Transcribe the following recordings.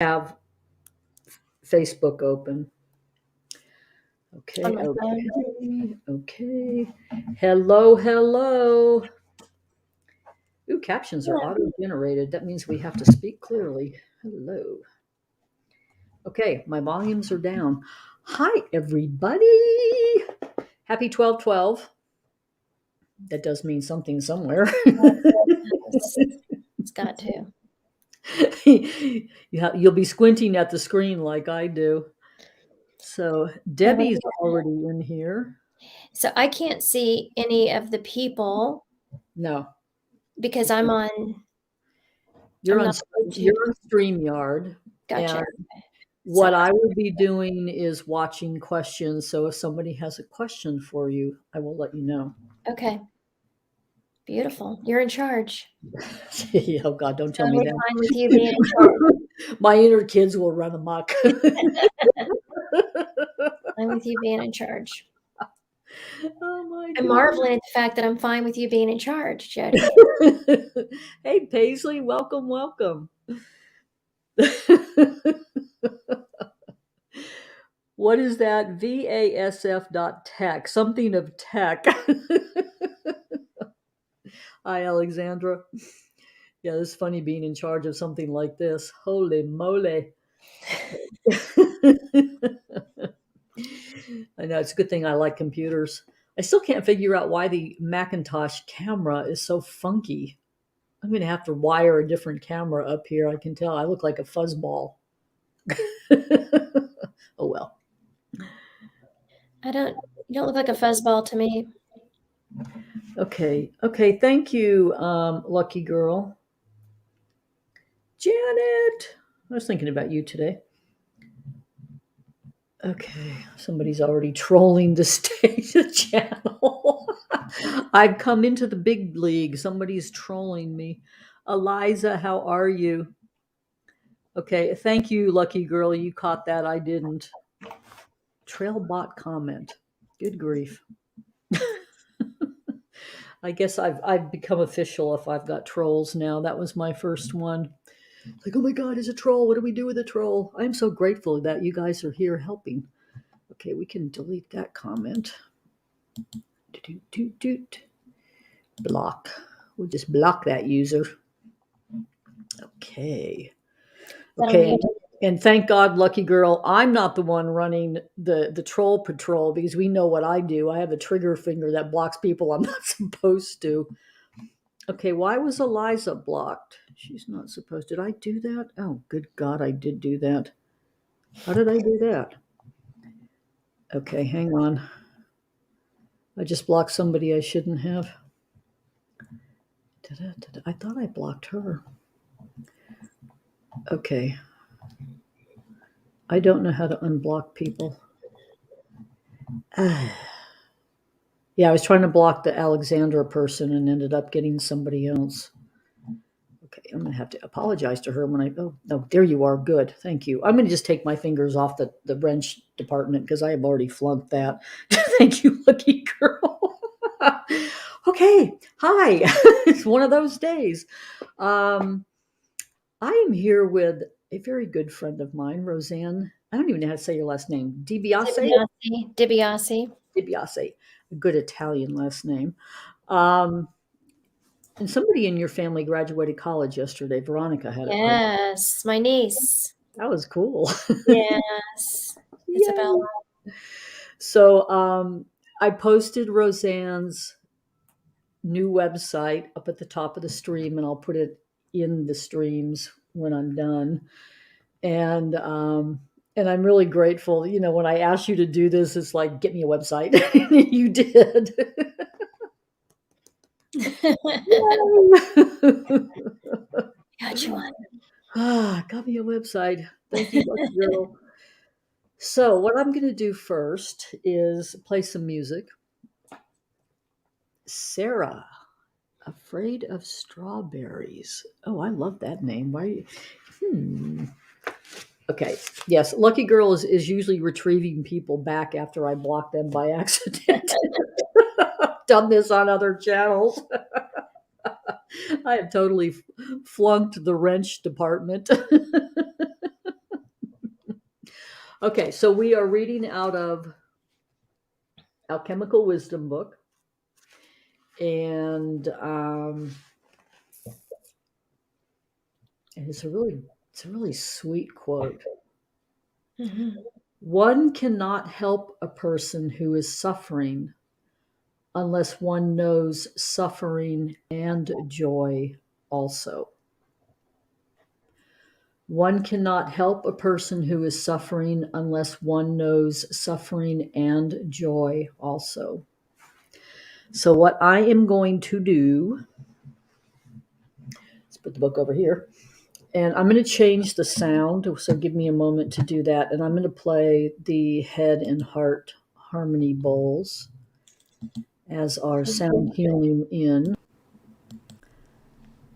have Facebook open. Okay, On my okay. Hello, hello. Ooh, captions are auto-generated. That means we have to speak clearly. Hello. Okay, my volumes are down. Hi, everybody. Happy 12/12. That does mean something somewhere. It's got to. You'll be squinting at the screen like I do. So Debbie's already in here. So I can't see any of the people No, because I'm on. you're I'm on not on YouTube. you're on StreamYard. Gotcha. And what I will be doing is watching questions. So if somebody has a question for you, I will let you know. Okay. Beautiful. You're in charge. Oh God, don't tell me Totally that. fine with you being in charge. My inner kids will run amok. Fine with you being in charge. Oh my I'm God. marveling at the fact that I'm fine with you being in charge, Jodi. Hey Paisley, welcome, welcome. What is that? VASF.tech, something of tech. Hi, Alexandra. Yeah, it's funny being in charge of something like this. Holy moly. I know, it's a good thing I like computers. I still can't figure out why the Macintosh camera is so funky. I'm going to have to wire a different camera up here. I can tell I look like a fuzzball. Oh, well. You don't look like a fuzzball to me. Okay. Thank you, lucky girl. Janet. I was thinking about you today. Okay. Somebody's already trolling the stage channel. I've come into the big league. Somebody's trolling me. Eliza, how are you? Okay. Thank you, lucky girl. You caught that. I didn't. Trailbot comment. Good grief. I guess I've become official if I've got trolls now. That was my first one. Like, oh my God, it's a troll. What do we do with a troll? I'm so grateful that you guys are here helping. Okay, we can delete that comment. Block. We'll just block that user. Okay. And thank God, lucky girl, I'm not the one running the troll patrol because we know what I do. I have a trigger finger that blocks people I'm not supposed to. Okay, why was Eliza blocked? She's not supposed. Did I do that? Oh, good God, I did do that. How did I do that? Okay, hang on. I just blocked somebody I shouldn't have. I thought I blocked her. Okay. I don't know how to unblock people. Yeah, I was trying to block the Alexandra person and ended up getting somebody else. Okay, I'm going to have to apologize to her when I go. Oh, there you are. Good. Thank you. I'm going to just take my fingers off the wrench department because I have already flunked that. Thank you, lucky girl. Okay. Hi. It's one of those days. I am here with a very good friend of mine, Rosanne. I don't even know how to say your last name. DiBiase? DiBiase. DiBiase. A good Italian last name. And somebody in your family graduated college yesterday. Veronica had it. Yes, my niece. That was cool. Yes. Isabella. So I posted Rosanne's new website up at the top of the stream, and I'll put it in the streams when I'm done. And I'm really grateful. You know, when I asked you to do this, it's like, get me a website. You did. Got you one. Got me a website. Thank you, lucky girl. So what I'm going to do first is play some music. Sarah, Afraid of Strawberries. Oh, I love that name. Why? Okay. Yes, lucky girl is usually retrieving people back after I block them by accident. Done this on other channels. I have totally flunked the wrench department. Okay, so we are reading out of Alchemical Wisdom book, and it's a really sweet quote. Mhm. One cannot help a person who is suffering unless one knows suffering and joy also. One cannot help a person who is suffering unless one knows suffering and joy also. So, what I am going to do, let's put the book over here, and I'm going to change the sound. So, give me a moment to do that. And I'm going to play the head and heart harmony bowls as our sound healing in.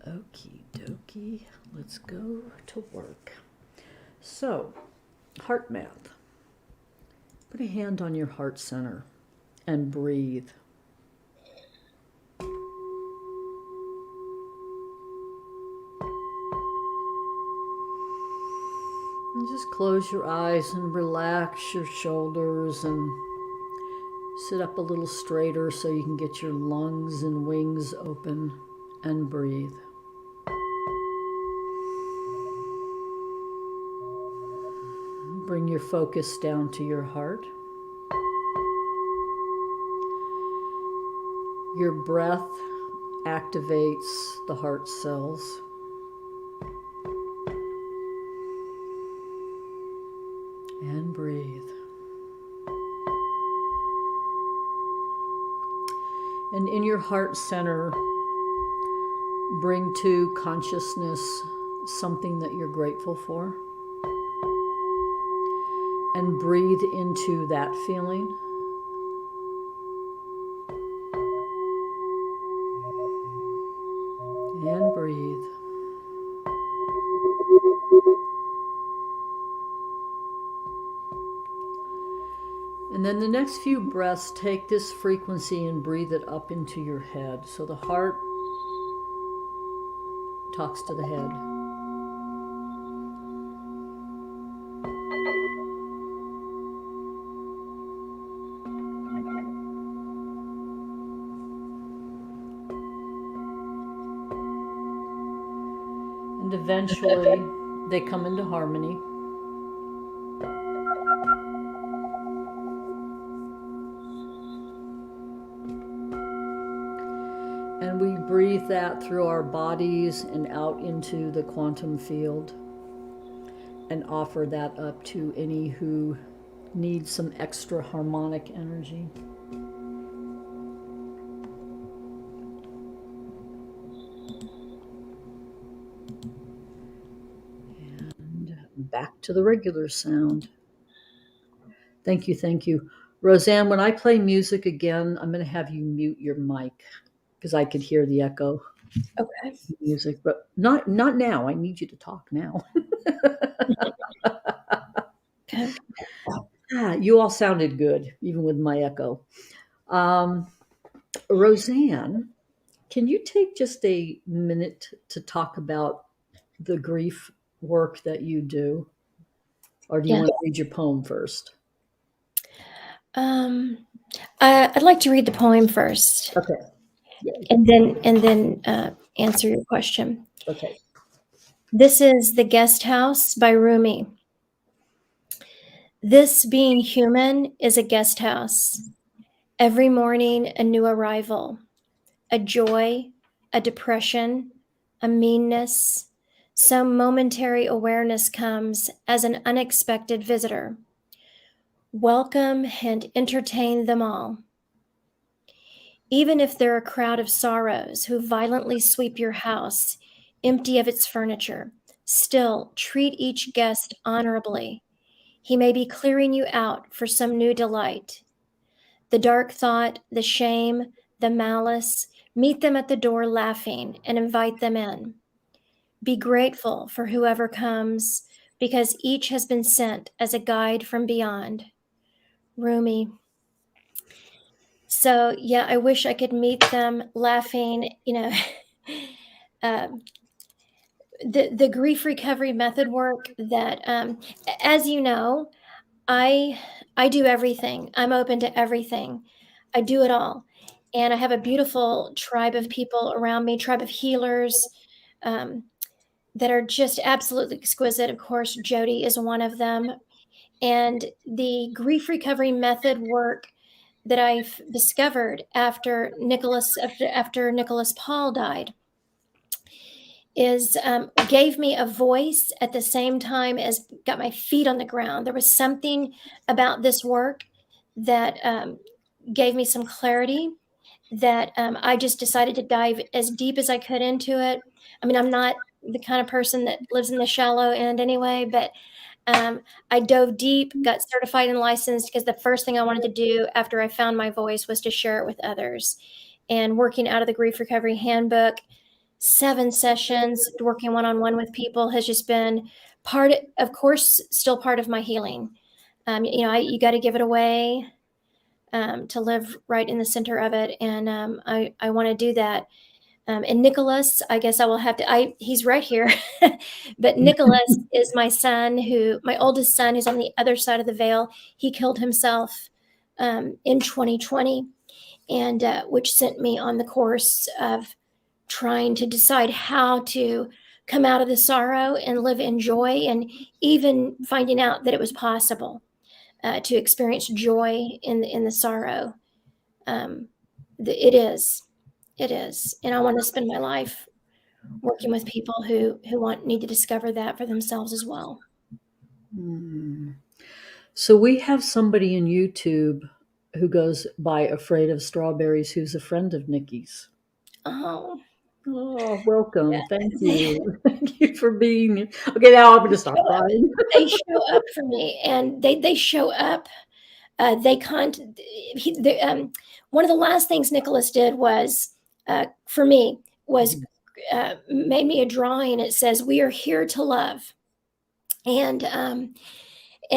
Okie dokie, let's go to work. So, heart math. Put a hand on your heart center and breathe. And just close your eyes and relax your shoulders and sit up a little straighter so you can get your lungs and wings open and breathe. Bring your focus down to your heart. Your breath activates the heart cells. And breathe. And in your heart center, bring to consciousness something that you're grateful for. And breathe into that feeling. And breathe. And then the next few breaths, take this frequency and breathe it up into your head. So the heart talks to the head. And eventually they come into harmony. And we breathe that through our bodies and out into the quantum field and offer that up to any who need some extra harmonic energy. And back to the regular sound. Thank you, thank you. Rosanne, when I play music again, I'm going to have you mute your mic because I could hear the echo Okay. music, but not now. I need you to talk now. Okay. You all sounded good, even with my echo. Rosanne, can you take just a minute to talk about the grief work that you do? Or do you Yes. want to read your poem first? Um, I'd like to read the poem first, Okay. Yay. and then answer your question. Okay. This is The Guest House by Rumi. This being human is a guest house. Every morning, a new arrival, a joy, a depression, a meanness. Some momentary awareness comes as an unexpected visitor. Welcome and entertain them all. Even if they're a crowd of sorrows who violently sweep your house, empty of its furniture, still treat each guest honorably. He may be clearing you out for some new delight. The dark thought, the shame, the malice, meet them at the door laughing and invite them in. Be grateful for whoever comes, because each has been sent as a guide from beyond. Rumi. So, yeah, I wish I could meet them laughing, um, the grief recovery method work that, as you know, I I do everything. I'm open to everything. I do it all. And I have a beautiful tribe of people around me, tribe of healers, um, that are just absolutely exquisite. Of course, Jodi is one of them. And the grief recovery method work that I've discovered after Nicholas Paul died is gave me a voice at the same time as got my feet on the ground. There was something about this work that gave me some clarity that I just decided to dive as deep as I could into it. I mean, I'm not the kind of person that lives in the shallow end anyway, but um, I dove deep, got certified and licensed because the first thing I wanted to do after I found my voice was to share it with others. And working out of the Grief Recovery Handbook, 7 sessions, working one on one with people has just been of course, still part of my healing. You got to give it away to live right in the center of it. And I want to do that. And Nicholas, I guess I will have to, he's right here, but Nicholas is my oldest son, who's on the other side of the veil. He killed himself in 2020, and which sent me on the course of trying to decide how to come out of the sorrow and live in joy, and even finding out that it was possible to experience joy in the sorrow. Um, it is, and I want to spend my life working with people who need to discover that for themselves as well. So we have somebody in YouTube who goes by Afraid of Strawberries, who's a friend of Nikki's. Oh, Oh, welcome. Thank they, you. Thank you for being here. Okay, now I'm going to stop crying. they show up for me, and they show up. They con. One of the last things Nicholas did was for me was made me a drawing. It says, "We are here to love," and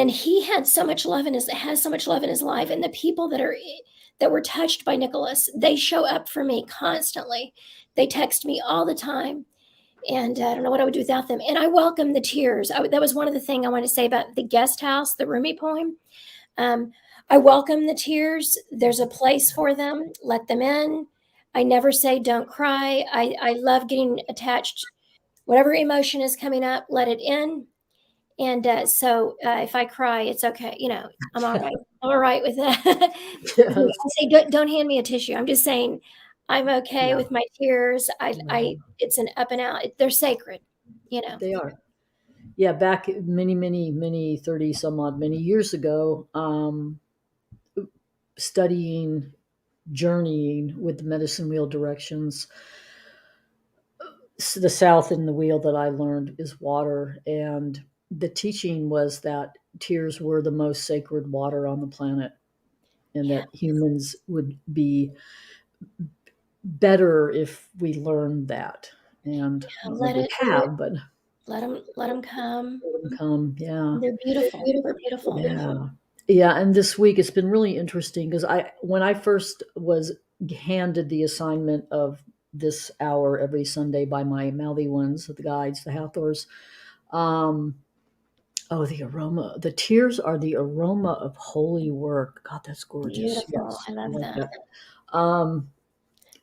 he had so much love has so much love in his life, and the people that were touched by Nicholas, they show up for me constantly. They text me all the time, and I don't know what I would do without them. And I welcome the tears. That was one of the things I wanted to say about the guest house, the Rumi poem. um, I welcome the tears. There's a place for them. Let them in. I never say don't cry. I love getting attached. Whatever emotion is coming up, let it in. And so if I cry, it's okay. I'm all right. I'm all right with that. Yes. I say, don't hand me a tissue. I'm just saying I'm okay Yeah. with my tears. It's an up and out. They're sacred, They are. Yeah, back many 30 some odd many years ago, studying, journeying with the medicine wheel directions, the south in the wheel that I learned is water. And the teaching was that tears were the most sacred water on the planet, and Yeah. that humans would be better if we learned that. And I don't think Let we it, have, but let them come. let them come. Yeah. They're beautiful. They're beautiful. Yeah. Yeah. And this week it's been really interesting because when I first was handed the assignment of this hour every Sunday by my mouthy ones, the guides, the Hathors, um, oh, the aroma, the tears are the aroma of holy work. God, that's gorgeous. Beautiful. Yes. I I love like that. that. Um,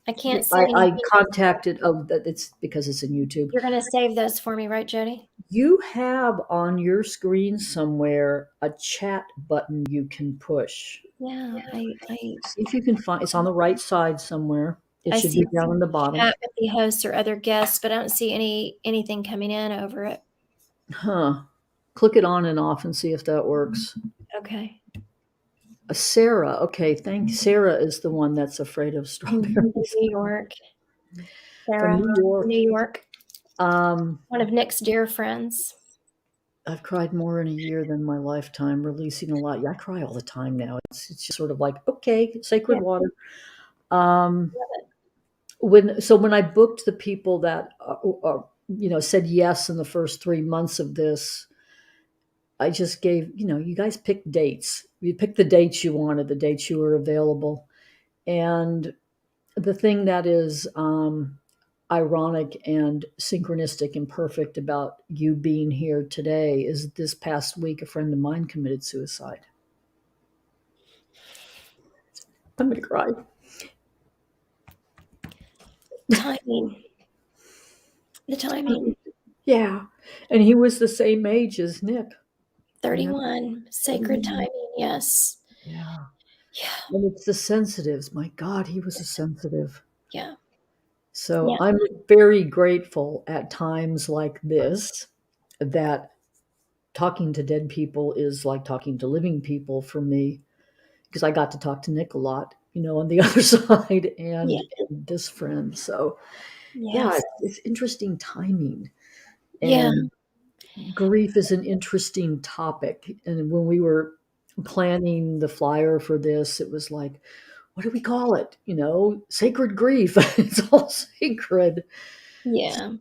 I can't see I anything. contacted, oh, it's because it's in YouTube. You're going to save those for me, right, Jodi? You have on your screen somewhere a chat button you can push. Yeah. See if you can find it's on the right side somewhere. It I should see be down on the bottom. chat with the hosts or other guests, but I don't see anything coming in over it. Huh. Click it on and off and see if that works. Okay. Sarah. Okay, Sarah is the one that's afraid of From strawberries. New York. From Sarah, New York. New York. Um, One of Nick's dear friends. I've cried more in a year than my lifetime, releasing a lot. Yeah, I cry all the time now. It's just sort of like, okay, sacred Yeah. water. When I booked the people that said yes in the first 3 months of this, I just gave, you guys pick dates. You pick the dates you wanted, the dates you were available. And the thing that is, ironic and synchronistic and perfect about you being here today is this past week a friend of mine committed suicide. I'm gonna cry. Timing. The timing. Yeah, and he was the same age as Nick. 31. Sacred 31. timing. Yes. Yeah, Yeah. and it's the sensitives. My God, he was a sensitive. Yeah. So Yeah. I'm very grateful at times like this that talking to dead people is like talking to living people for me, because I got to talk to Nick a lot, on the other side, Yeah. and this friend. So yeah, Yes. it's interesting timing. Yeah. And grief is an interesting topic. And when we were planning the flyer for this, it was like, what do we call it? Sacred grief. It's all sacred. Yeah.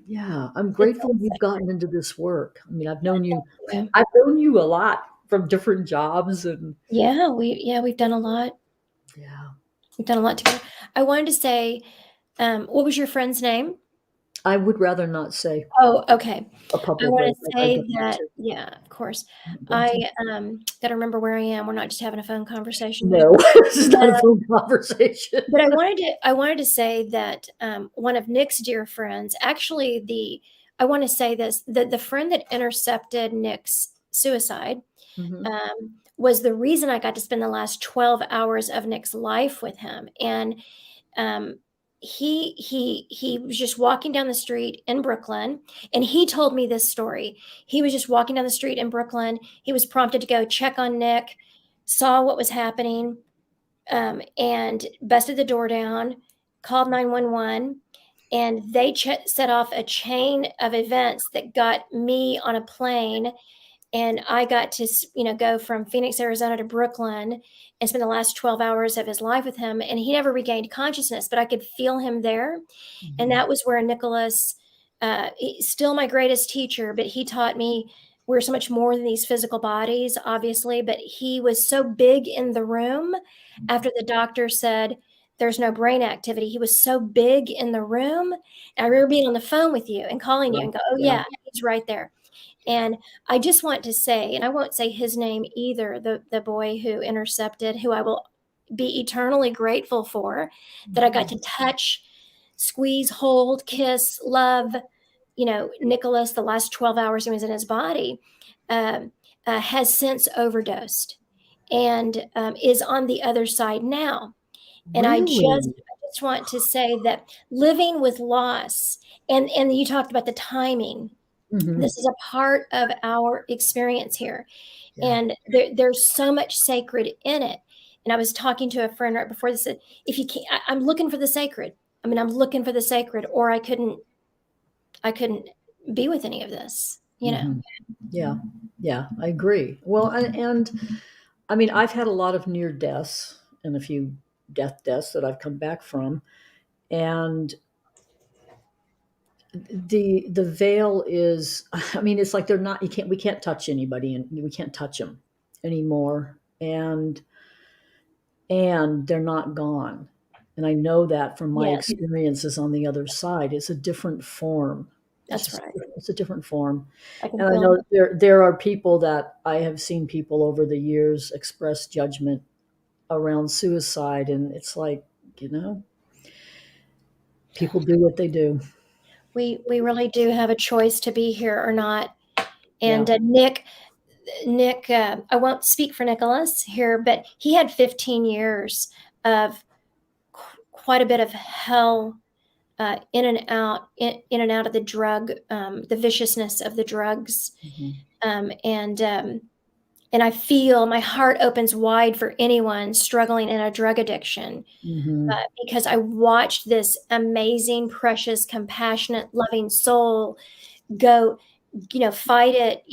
Yeah, I'm It's grateful all you've gotten into this work. I mean, sacred. I've known you a lot from different jobs, and Yeah. We've done a lot. yeah, We've done a lot together. I wanted to say, what was your friend's name? I would rather not say Oh, okay. I publicly. wanna I say don't want that to. yeah, of course. I'm not going I, to. gotta remember where I am. We're not just having a phone conversation here. No, this is not a phone conversation. But I wanted to say that, one of Nick's dear friends actually, I wanna say this, the friend that intercepted Nick's suicide, Mhm. was the reason I got to spend the last 12 hours of Nick's life with him, and um, he was just walking down the street in Brooklyn, and he told me this story. He was just walking down the street in Brooklyn. He was prompted to go check on Nick, saw what was happening, and busted the door down, called 911, and they set off a chain of events that got me on a plane, and I got to, go from Phoenix, Arizona to Brooklyn and spend the last 12 hours of his life with him. And he never regained consciousness, but I could feel him there. And Mhm. that was where Nicholas, he's still my greatest teacher, but he taught me we're so much more than these physical bodies, obviously. But he was so big in the room after the doctor said, there's no brain activity. He was so big in the room. And I remember being on the phone with you and calling you Yeah, and go, oh, yeah. yeah, he's right there. And I just want to say, and I won't say his name either, the boy who intercepted, who I will be eternally grateful for, that I got to touch, squeeze, hold, kiss, love, Nicholas, the last 12 hours he was in his body, um, has since overdosed and is on the other side now. And Really? I just want to say that living with loss, and you talked about the timing, Mhm. this is a part of our experience here. Yeah. And there's so much sacred in it. And I was talking to a friend right before this, said, if you can't, I'm looking for the sacred. I mean, I'm looking for the sacred, or I couldn't be with any of this. Mhm. Yeah. Yeah, I agree. Well, and I mean, I've had a lot of near deaths and a few deaths that I've come back from, and the veil is, I mean, it's like they're not, we can't touch anybody, and we can't touch them anymore, and they're not gone. And I know that from my Yes, experiences on the other side. It's a different form. that's right. It's a different form. I can And I feel know there are people that I have seen people over the years express judgment around suicide, and it's like, you know, people do what they do. we really do have a choice to be here or not. Yeah. And Nick, I won't speak for Nicholas here, but he had 15 years of quite a bit of hell, in and out of the drug, the viciousness of the drugs, Hmm. um, and um, and I feel my heart opens wide for anyone struggling in a drug addiction, Hmm. because I watched this amazing, precious, compassionate, loving soul go, fight it,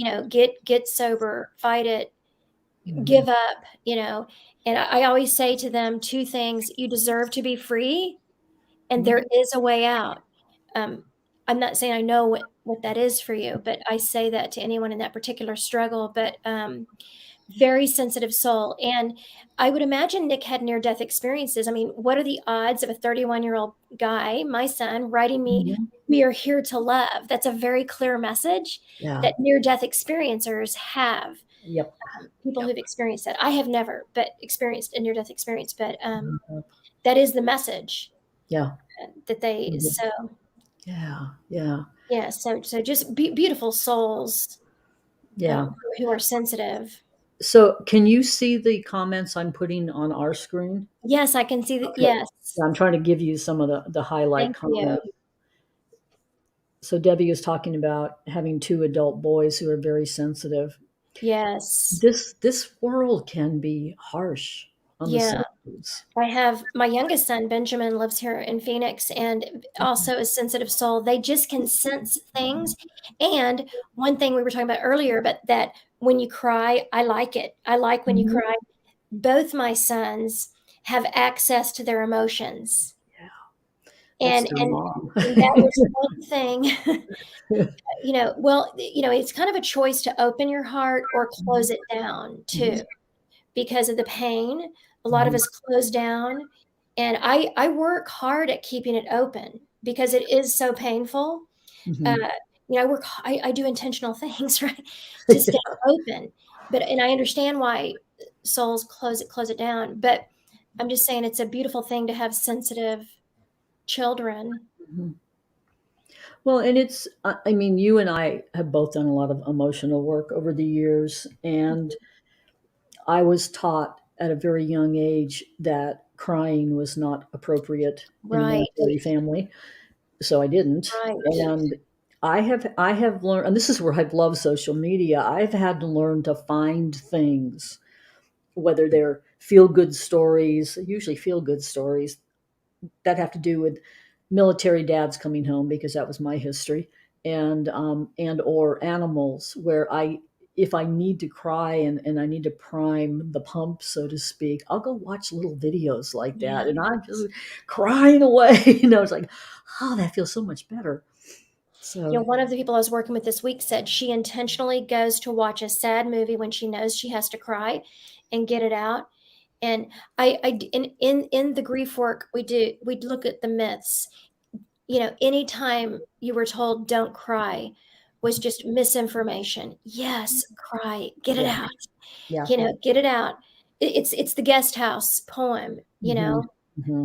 get sober, fight it, Hmm. give up, and I always say to them two things: you deserve to be free, and there is a way out. Um, I'm not saying I know what that is for you, but I say that to anyone in that particular struggle. But very sensitive soul. And I would imagine Nick had near death experiences. I mean, what are the odds of a 31-year-old guy, my son, writing me, Mhm. "We are here to love"? That's a very clear message Yeah. that near death experiencers have. Yep. People Yep. who've experienced that. I have never, but experienced a near death experience. But Mhm. that is the message Yeah. that they. Mhm. So Yeah. Yeah. yeah. So just beautiful souls Yeah. who are sensitive. So can you see the comments I'm putting on our screen? Yes, I can see that. Okay. Yes. Yeah, I'm trying to give you some of the highlight Thank you. comments. So Debbie is talking about having two adult boys who are very sensitive. Yes. This world can be harsh on the Yeah. sensitives. I have my youngest son, Benjamin, lives here in Phoenix and also a sensitive soul. They just can sense things. And one thing we were talking about earlier, but that when you cry, I like it. I like when you Mhm. cry. Both my sons have access to their emotions. Yeah, that's And their and mom. and that was one thing, it's kind of a choice to open your heart or close it down too, Mhm. because of the pain. A lot of Mhm. us close down, and I work hard at keeping it open because it is so painful. Uh, Mhm. I do intentional things, right, to stay open. And I understand why souls close it down, but I'm just saying it's a beautiful thing to have sensitive children. Mhm. Well, and it's, I mean, you and I have both done a lot of emotional work over the years, and I was taught at a very young age that crying was not appropriate in a Right, military family, so I didn't. right. And I have learned, and this is where I've loved social media. I've had to learn to find things, whether they're feel good stories, usually feel good stories that have to do with military dads coming home, because that was my history, and or animals, where I, if I need to cry and I need to prime the pump, so to speak, I'll go watch little videos like that, Yeah. and I'm just crying away. It's like, oh, that feels so much better. So One of the people I was working with this week said she intentionally goes to watch a sad movie when she knows she has to cry and get it out. And in the grief work we look at the myths. Anytime you were told don't cry was just misinformation. Yes, cry, get it yeah, out. yeah. Get it out. It's the guest house poem. Hmm. Hmm.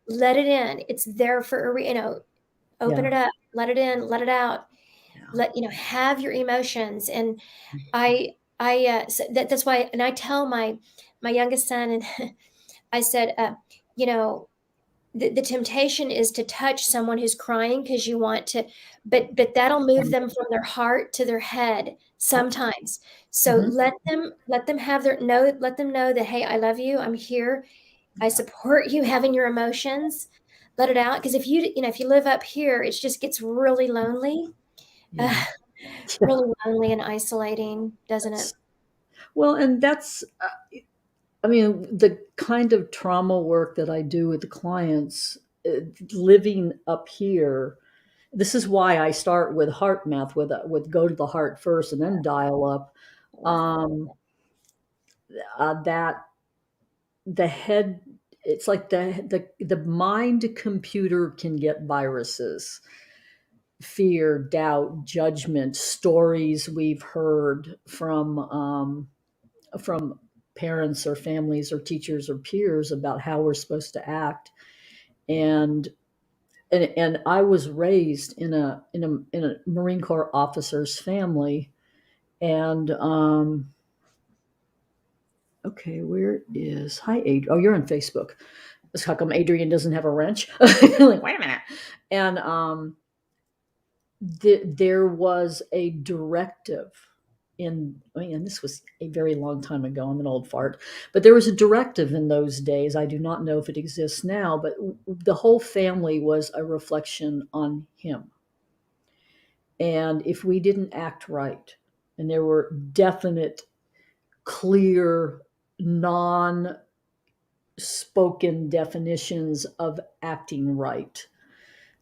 Let it in. It's there for open Yeah, it up, let it in, let it out. yeah. Have your emotions. And that's why, and I tell my youngest son, and I said, you know the temptation is to touch someone who's crying because you want to, but that'll move them from their heart to their head Yep. sometimes. So Hmm. let them have their know let them know that, hey, I love you, I'm here, I Yeah, support you having your emotions. Let it out, because if you live up here, it just gets really lonely. yeah. Yeah. Really lonely and isolating, doesn't it? That's, well, and that's, I mean, the kind of trauma work that I do with the clients, living up here. This is why I start with heart math, with go to the heart first and then dial up. Love that. Um, that the head, it's like the mind computer can get viruses, fear, doubt, judgment, stories we've heard from parents or families or teachers or peers about how we're supposed to act. And and, and I was raised in a Marine Corps officer's family, and okay, where is, hi Adrian? Oh, you're on Facebook. That's how come Adrian doesn't have a wrench. Like, wait a minute. And there was a directive in, I mean, and this was a very long time ago. I'm an old fart, but there was a directive in those days. I do not know if it exists now, but the whole family was a reflection on him. And if we didn't act right, and there were definite, clear, non spoken definitions of acting right.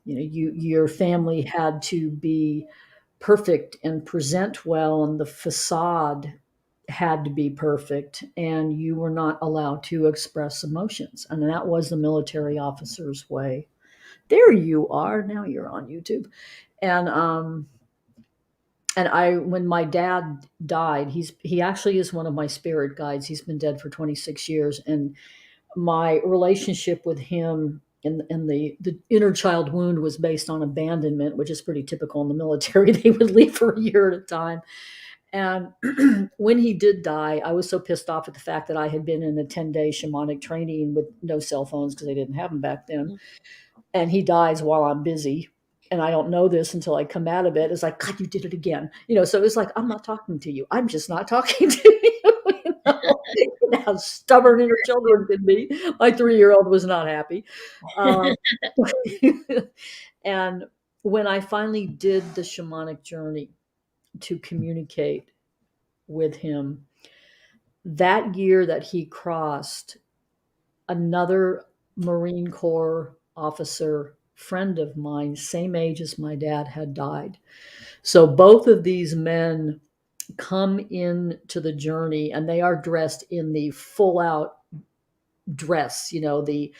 Your family had to be perfect and present well, and the facade had to be perfect, and you were not allowed to express emotions. And that was the military officer's way. There you are. Now you're on YouTube. And when my dad died, he actually is one of my spirit guides. He's been dead for 26 years, and my relationship with him and the inner child wound was based on abandonment, which is pretty typical in the military. They would leave for a year at a time. And when he did die, I was so pissed off at the fact that I had been in a 10-day shamanic training with no cell phones because they didn't have them back then. And he dies while I'm busy. And I don't know this until I come out of it. It's like, God, you did it again. So it's like, I'm not talking to you. I'm just not talking to you. How stubborn inner children can be. My 3-year-old was not happy. Um, and when I finally did the shamanic journey to communicate with him, that year that he crossed, another Marine Corps officer friend of mine, same age as my dad, had died. So both of these men come into the journey, and they are dressed in the full out dress, the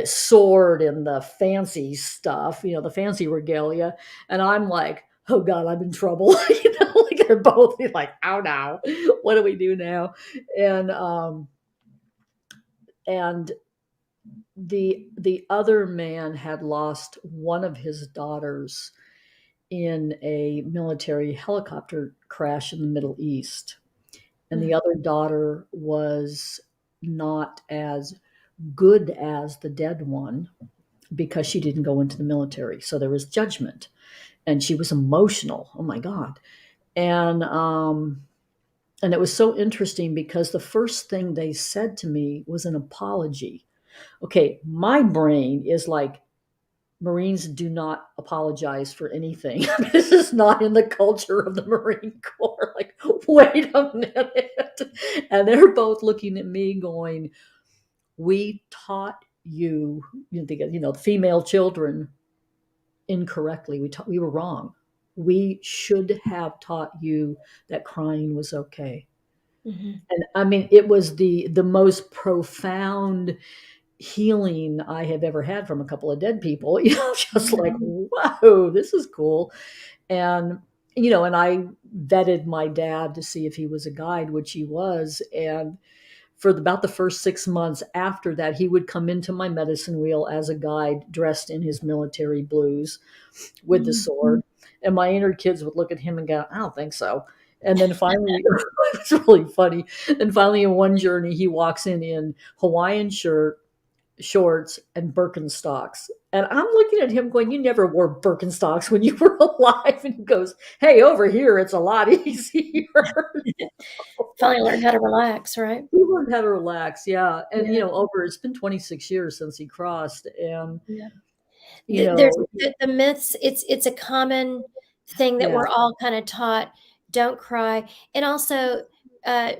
sword and the fancy stuff, the fancy regalia. And I'm like, oh God, I'm in trouble. Like they're both like, oh no, what do we do now? And the other man had lost one of his daughters in a military helicopter crash in the Middle East. And the other daughter was not as good as the dead one because she didn't go into the military. So there was judgment, and she was emotional. Oh my God. And it was so interesting because the first thing they said to me was an apology. Okay, my brain is like, Marines do not apologize for anything. This is not in the culture of the Marine Corps. Like, wait a minute. And they're both looking at me going, we taught you, the female children incorrectly. We were wrong. We should have taught you that crying was okay. Mm-hmm. And I mean, it was the most profound healing I have ever had from a couple of dead people, just like, whoa, this is cool. And, and I vetted my dad to see if he was a guide, which he was. And for about the first 6 months after that, he would come into my medicine wheel as a guide dressed in his military blues with the sword. And my inner kids would look at him and go, I don't think so. And then finally, it's really funny. And finally, in one journey, he walks in Hawaiian shirt, shorts, and Birkenstocks. And I'm looking at him going, you never wore Birkenstocks when you were alive. And he goes, hey, over here, it's a lot easier. Finally learned how to relax, right? He learned how to relax. Yeah. And, Yeah. it's been 26 years since he crossed. And, Yeah. you There's know, the myths. It's a common thing that yeah. we're all kind of taught. Don't cry, and also, uh,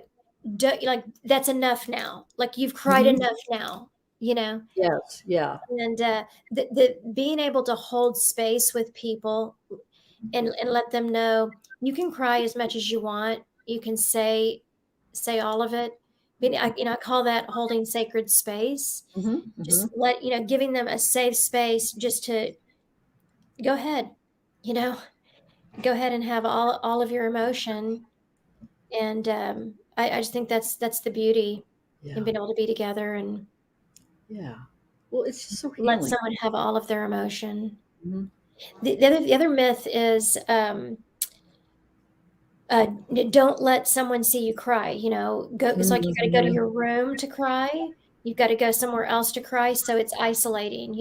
don't, like, that's enough now. Like, you've cried Mhm. enough now, you know. Yes. Yeah. And the being able to hold space with people and let them know you can cry as much as you want. You can say all of it. I call that holding sacred space. Hmm. Hmm. Just giving them a safe space just to go ahead, you know, go ahead and have all of your emotion. And I just think that's the beauty in Yeah. being able to be together and Yeah. Well, it's just so let healing. someone have all of their emotion. Mhm. The other myth is don't let someone see you cry. It's like you got to go to Mhm. your room to cry. You've got to go somewhere else to cry. So it's isolating.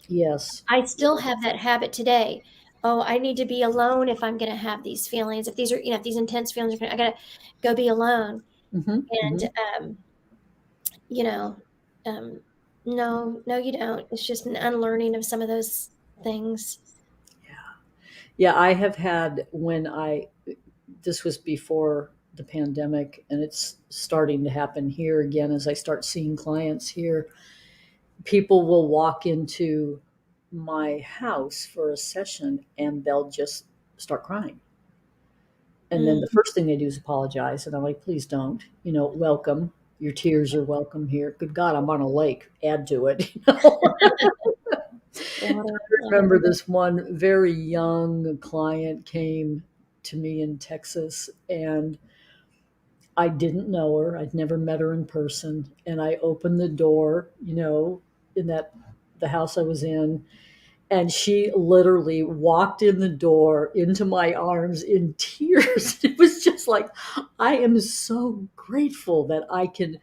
Yes. I still Yes. have that habit today. Oh, I need to be alone if I'm going to have these feelings. If these are, if these intense feelings I got to go be alone. Mhm. And, Mhm. you know, um, no, no, you don't. It's just an unlearning of some of those things. Yeah, I have had this was before the pandemic, and it's starting to happen here again as I start seeing clients here. People will walk into my house for a session and they'll just start crying. And then the first thing they do is apologize. And I'm like, please don't, welcome. Your tears are welcome here. Good God, I'm on a lake. Add to it. Water. I remember this one very young client came to me in Texas, and I didn't know her. I'd never met her in person. And I opened the door, in the house I was in, and she literally walked in the door into my arms in tears. It was just like, I am so grateful that I can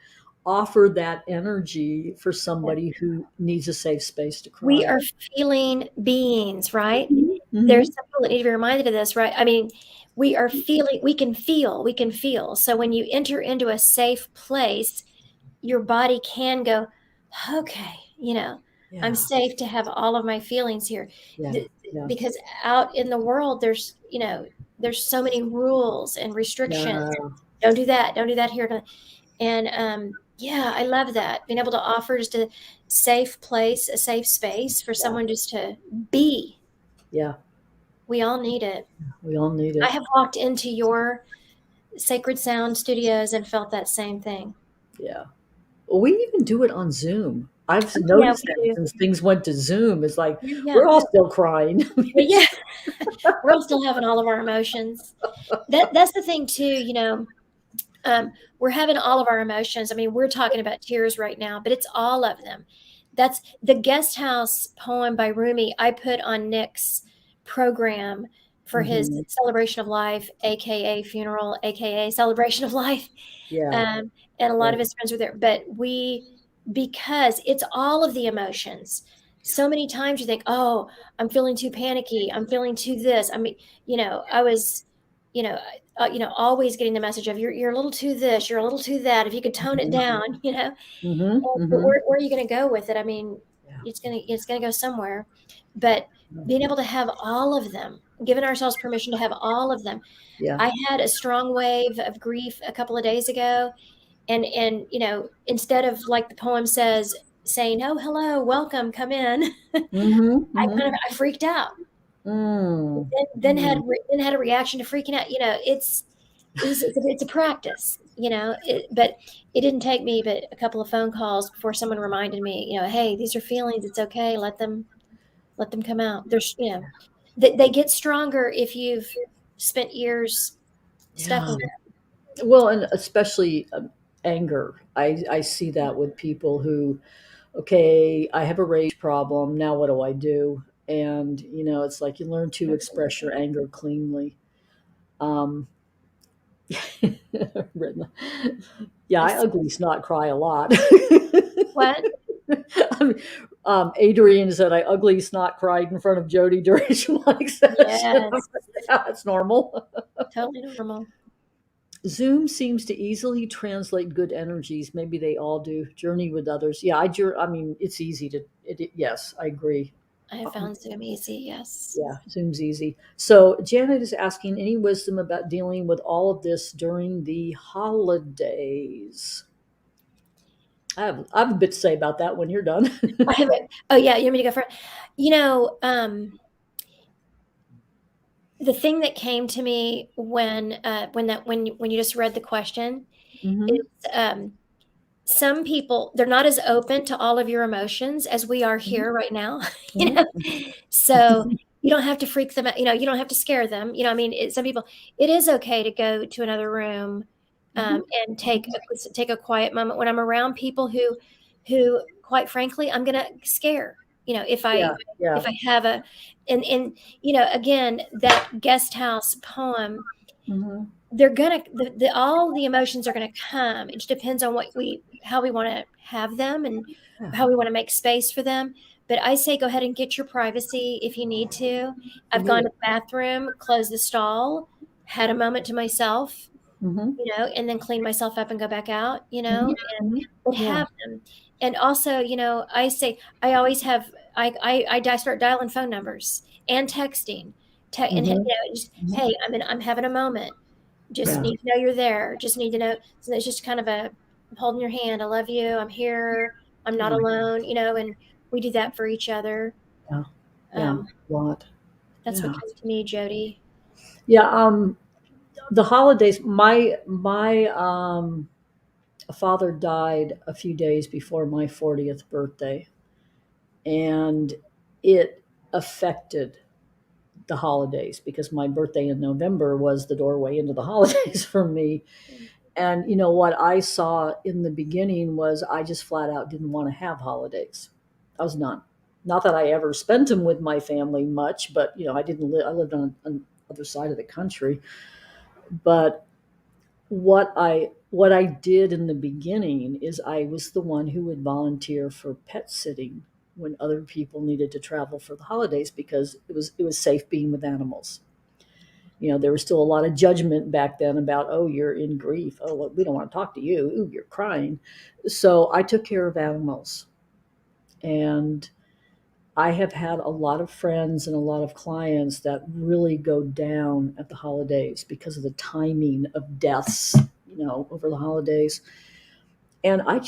offer that energy for somebody who needs a safe space to We cry. are feeling beings, right? There's Hmm. some people that need to be reminded of this, right? I mean, we are feeling, we can feel. So when you enter into a safe place, your body can go, okay, I'm Yeah, safe to have all of my feelings here. yeah, Th- yeah, Because out in the world, there's so many rules and restrictions. yeah, Don't do that here. And yeah, I love that. Being able to offer just a safe place, a safe space for yeah, someone just to be. yeah. We all need it. We all need I it. have walked into your Sacred Sound studios and felt that same thing. Yeah. We even do it on Zoom. I've Oh, yeah, noticed that we do. since things went to Zoom, it's like Yeah, yeah. we're all still crying. I mean, Yeah, we're all still having all of our emotions. That's the thing too, we're having all of our emotions. I mean, we're talking about tears right now, but it's all of them. That's the Guest House poem by Rumi I put on Nick's program for his hmm. celebration of life, aka funeral, aka celebration of life. Yeah, um, and a lot yeah. of his friends were there. But because it's all of the emotions. So many times you think, oh, I'm feeling too panicky. I'm feeling too this. I mean, I was, you know, always getting the message of you're a little too this, you're a little too that. If you could tone it Hmm. down, Hmm. But Hmm. where are you going to go with it? I mean, Yeah, it's gonna go somewhere. But being able to have all of them, giving ourselves permission to have all of them. yeah. I had a strong wave of grief a couple of days ago, and instead of, like the poem says, saying, oh, hello, welcome, come in, Hmm. Hmm. I freaked out. Mm. Then Mm. had a reaction to freaking out. It's a practice, but it didn't take me but a couple of phone calls before someone reminded me, hey, these are feelings, it's okay, let them come out. There's they get stronger if you've spent years stuck Yeah. in Well, and especially anger. I see that with people who, okay, I have a rage problem. Now what do I do? And it's like you learn to express your anger cleanly. Um, written- yeah, I it. ugly snot cry a lot. What? I mean, Adrian said I ugly snot cried in front of Jodi during Shamanic session. I'm Yes, like, yeah, that's normal. totally normal. Zoom seems to easily translate good energies. Maybe they all do. Journey with others. Yeah, I mean, it's easy to. Yes, I agree. I have found Zoom easy, yes. Yeah, Zoom's easy. So Janet is asking any wisdom about dealing with all of this during the holidays. I have a bit to say about that when you're done. I have it. Oh yeah, you want me to go first? The thing that came to me when you just read the question is, Hmm. some people, they're not as open to all of your emotions as we are here right now. you know, Hmm. so you don't have to freak them out. You don't have to scare them. I mean, some people, it is okay to go to another room, Hmm. and take a quiet moment when I'm around people who quite frankly I'm gonna scare. If Yeah, if yeah. I have and again, that guest house poem, Hmm. they're gonna all the emotions are gonna come. It just depends on how we want to have them and Yeah, how we want to make space for them. But I say go ahead and get your privacy if you need to. you I've need gone to it. the bathroom, closed the stall, had a moment to myself, Hmm. and then clean myself up and go back out, Hmm. Hmm. but Yeah. have them. And also, I say I always have start dialing phone numbers and texting. And Hmm. just, Hmm. hey, I'm having a moment, just Yeah, need to know you're there. Just need to know. So it's just kind of I'm holding your hand. I love you. I'm here. I'm not yeah, alone. And we do that for each other. yeah, yeah. Um, A lot. that's what Yeah. came to me, Jodi. Yeah. The holidays, my father died a few days before my 40th birthday, and it affected the holidays because my birthday in November was the doorway into the holidays for me. And what I saw in the beginning was I just flat out didn't want to have holidays. I was none. Not that I ever spent them with my family much, but I didn't live. I lived on the other side of the country. But what I did in the beginning is I was the one who would volunteer for pet sitting when other people needed to travel for the holidays because it was safe being with animals. There was still a lot of judgment back then about, oh, you're in grief. Oh, well, we don't want to talk to you. Ooh, you're crying. So I took care of animals. And I have had a lot of friends and a lot of clients that really go down at the holidays because of the timing of deaths, over the holidays. And I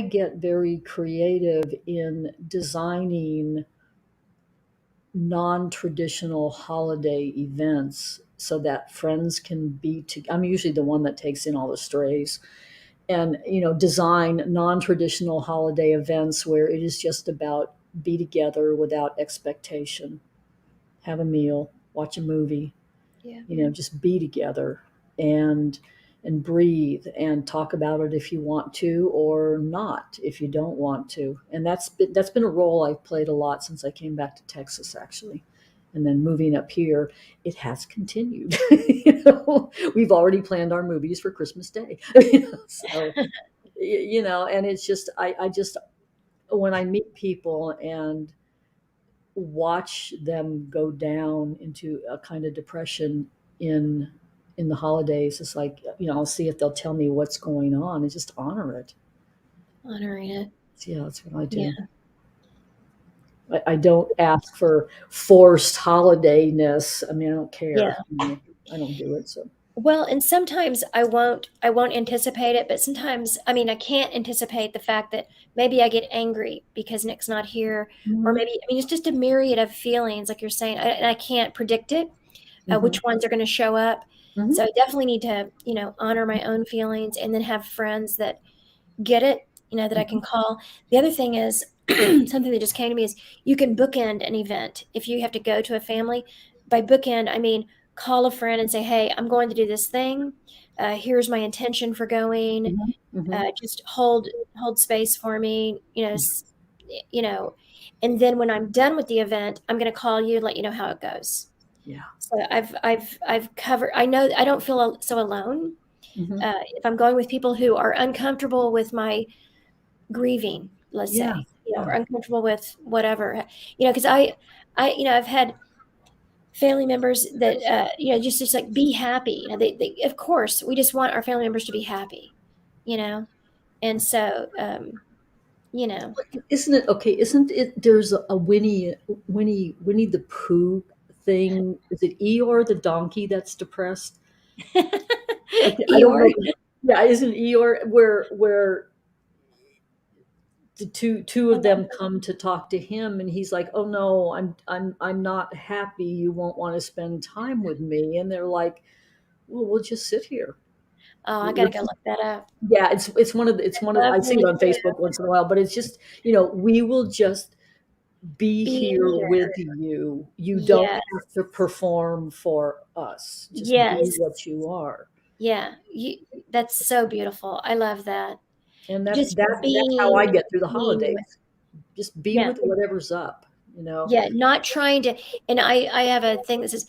get very creative in designing non-traditional holiday events so that friends can be I'm usually the one that takes in all the strays, and design non-traditional holiday events where it is just about be together without expectation, have a meal, watch a movie, Yeah. just be together and breathe and talk about it if you want to or not if you don't want to. And that's been a role I've played a lot since I came back to Texas, actually. And then moving up here, it has continued. We've already planned our movies for Christmas Day. So and it's just I just when I meet people and watch them go down into a kind of depression in the holidays, it's like, I'll see if they'll tell me what's going on and just honor it. Honoring it. So, yeah, that's what I Yeah. do. I don't ask for forced holidayness. I mean, I don't Yeah. care. I don't do it. So Well, and sometimes I won't anticipate it, but sometimes, I mean, I can't anticipate the fact that maybe I get angry because Nick's not here, or hmm maybe, I mean, it's just a myriad of feelings, like you're saying, and I can't predict it, hmm which ones are going to show up. hmm So I definitely need to, honor my own feelings and then have friends that get it, that I can call. The other thing is something that just came to me is you can bookend an event. If you have to go to a family, by bookend, I mean call a friend and say, "Hey, I'm going to do this thing. Here's my intention for going. hmm hmm Just hold space for me." You know, and then when I'm done with the event, I'm going to call you and let you know how it goes. yeah. So I've covered. I know I don't feel so alone hmm if I'm going with people who are uncomfortable with my grieving, let's yeah. say, Yeah. or uncomfortable with whatever, because I've had family members that, just like be happy. They, of course, we just want our family members to be happy, you know, and so, you know, Isn't it okay? Isn't it? There's a Winnie the Pooh thing. Is it Eeyore the donkey that's depressed? I don't Eeyore, know. Yeah, isn't Eeyore where the two of them come to talk to him, and he's like, "Oh no, I'm not happy. You won't want to spend time with me." And they're like, "Well, we'll just sit here." oh, I We're gotta go just, look that up. yeah, it's one of Love I see it Winnie on Pooh. Facebook once in a while, but it's just we will just be Be here here. with you. You don't Yes, have to perform for us. Just be yes, what you are. yeah. That's so beautiful. I love that. And that's Just that's how I being get through the being with, holidays. Just be yeah. with whatever's up. Yeah, not trying to, and I have a thing that says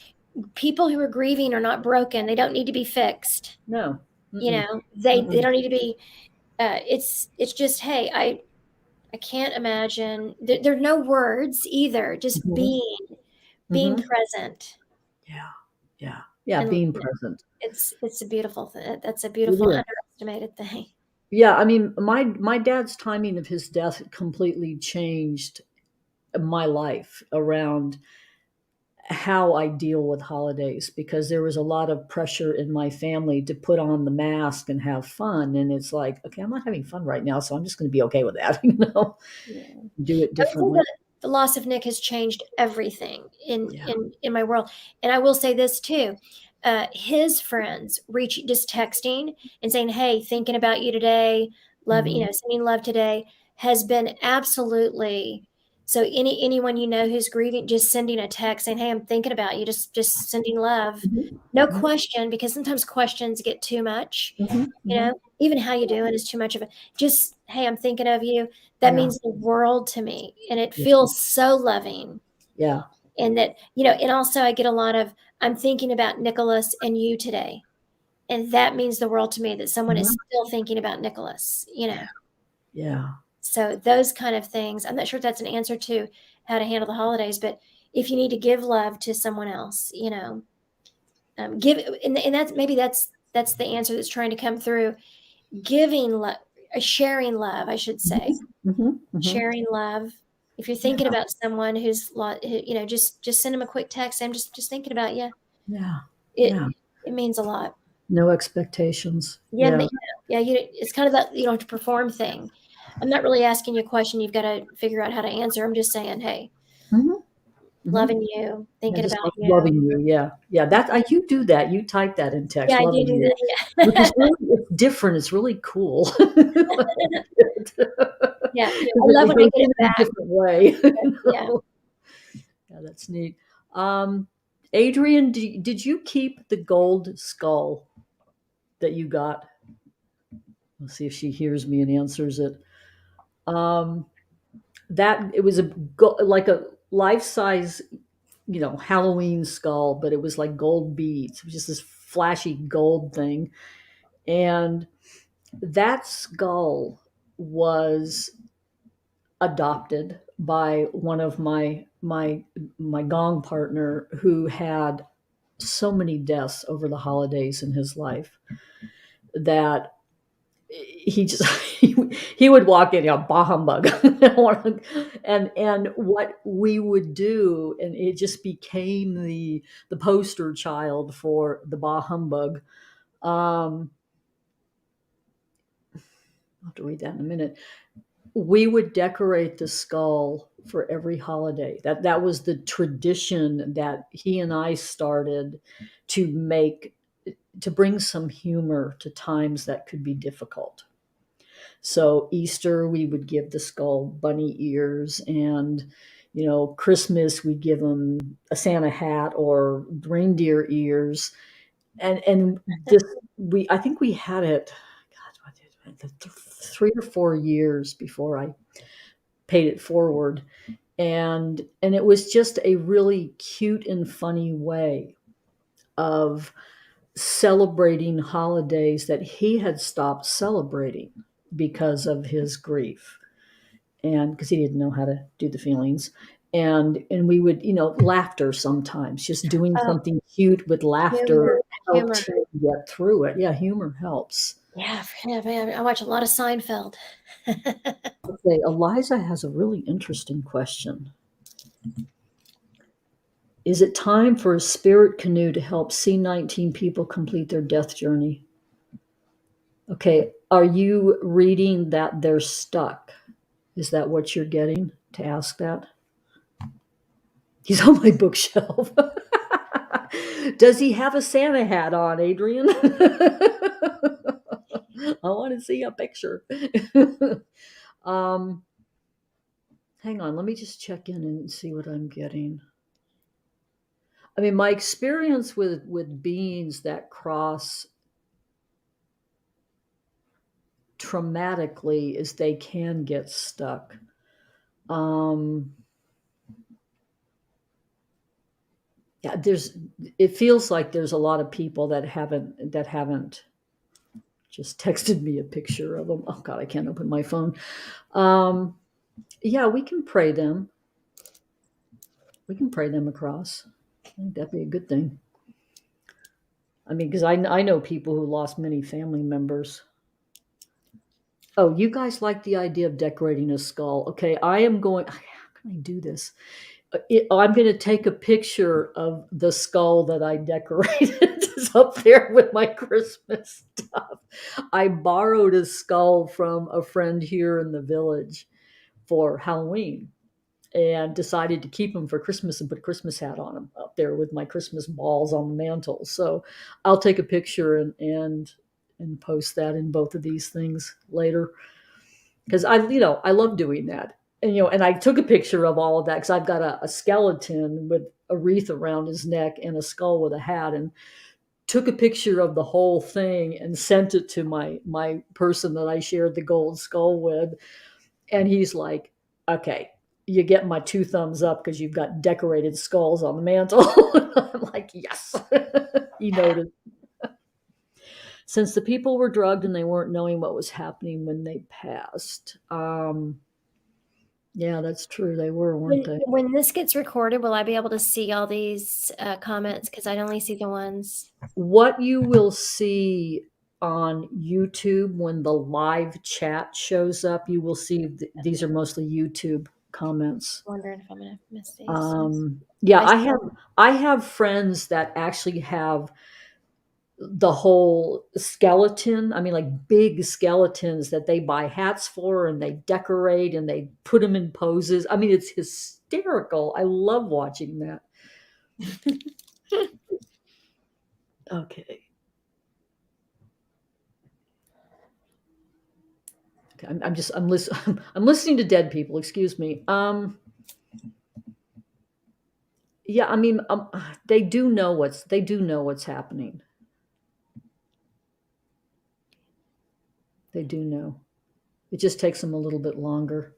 people who are grieving are not broken. They don't need to be fixed. No. You Mm-mm. know, they Mm-mm. don't need to be. It's just, hey, I can't imagine. There are no words either. Just Mhm. being Mhm. present, Yeah. Yeah. Yeah, and being present. it's a beautiful thing. That's a It beautiful is. underestimated thing. Yeah, I mean, my dad's timing of his death completely changed my life around how I deal with holidays because there was a lot of pressure in my family to put on the mask and have fun. And it's like, okay, I'm not having fun right now, so I'm just going to be okay with that, Yeah. do it I would say differently. the loss of Nick has changed everything Yeah. in my world. And I will say this too. His friends just texting and saying, "Hey, thinking about you today, love, Mhm. sending love today," has been absolutely. So anyone who's grieving, just sending a text saying, "Hey, I'm thinking about you," just sending love, Mhm. no Mhm. question, because sometimes questions get too much. Mhm. Mhm. Even how you doing is too much of it. Just, "Hey, I'm thinking of you." That Yeah. means the world to me, and it Yes. feels so loving. Yeah. And that, and also I get a lot of, "I'm thinking about Nicholas and you today." And that means the world to me, that someone is Mhm. still thinking about Nicholas. Yeah. So those kind of things, I'm not sure if that's an answer to how to handle the holidays, but if you need to give love to someone else, give, and that's the answer that's trying to come through. Giving love, sharing love, I should say, Mhm. Mhm. Mhm. sharing love. If you're Yeah. thinking about someone just send them a quick text. I'm just thinking about you. Yeah. It Yeah. it means a lot. No expectations. Yeah, Yeah. yeah. It's kind of that you don't have to perform thing. I'm not really asking you a question you've got to figure out how to answer. I'm just saying, hey, Mhm. Mhm. loving you, Yeah, thinking just about you. loving you. Yeah. Yeah. That you do that. You type that in Yeah, text, I do loving do you, which is that. really it's different. It's really cool. I like it. Yeah, I 'Cause love when I they get hit it it a back. different way. Yeah. Yeah, that's neat. Um, Adrian, did you keep the gold skull that you got? Let's see if she hears me and answers it. Um, that it was like a life size, Halloween skull, but it was like gold beads. It was just this flashy gold thing, and that skull was adopted by one of my gong partner who had so many deaths over the holidays in his life that he just he would walk in, bah humbug, and what we would do, and it just became the poster child for the bah humbug. I'll have to read that in a minute. We would decorate the skull for every holiday. That was the tradition that he and I started to make to bring some humor to times that could be difficult. So Easter, we would give the skull bunny ears, and Christmas, we give them a Santa hat or reindeer ears, and this we I think we had it. God, 3 or 4 years before I paid it forward, and it was just a really cute and funny way of celebrating holidays that he had stopped celebrating because of his grief, and because he didn't know how to do the feelings, and we would, laughter, sometimes just doing Oh, something cute with laughter humor, helped humor. him get through it. Yeah, humor helps. Yeah, yeah, man. I watch a lot of Seinfeld. Okay, Eliza has a really interesting question. Is it time for a spirit canoe to help C19 people complete their death journey? Okay, are you reading that they're stuck? Is that what you're getting to ask that? He's on my bookshelf. Does he have a Santa hat on, Adrian? I want to see a picture. um, Hang on, let me just check in and see what I'm getting. I mean, my experience with beings that cross traumatically is they can get stuck. Um, yeah, it feels like there's a lot of people that haven't just texted me a picture of them. Oh God, I can't open my phone. Um, yeah, we can pray them. We can pray them across. I think that'd be a good thing. I mean, because I know people who lost many family members. Oh, you guys like the idea of decorating a skull? Okay, I am going. How can I do this? I'm going to take a picture of the skull that I decorated. It's up there with my Christmas stuff. I borrowed a skull from a friend here in the village for Halloween, and decided to keep them for Christmas and put a Christmas hat on them up there with my Christmas balls on the mantle. So I'll take a picture and post that in both of these things later, because I love doing that. And I took a picture of all of that because I've got a skeleton with a wreath around his neck and a skull with a hat, and took a picture of the whole thing and sent it to my person that I shared the gold skull with. And he's like, okay, you get my 2 thumbs up because you've got decorated skulls on the mantle. I'm like, yes. He noted. Since the people were drugged and they weren't knowing what was happening when they passed. Yeah, that's true. They were, weren't they? When this gets recorded, will I be able to see all these comments? Because I only see the ones. What you will see on YouTube when the live chat shows up, you will see these are mostly YouTube comments. Wondering if I'm gonna miss these. Yeah, I have friends that actually have the whole skeleton. I mean, like big skeletons that they buy hats for and they decorate and they put them in poses. I mean, it's hysterical. I love watching that. Okay. I'm listening to dead people. Excuse me. Yeah, I mean, they do know what's happening. They do know. It just takes them a little bit longer.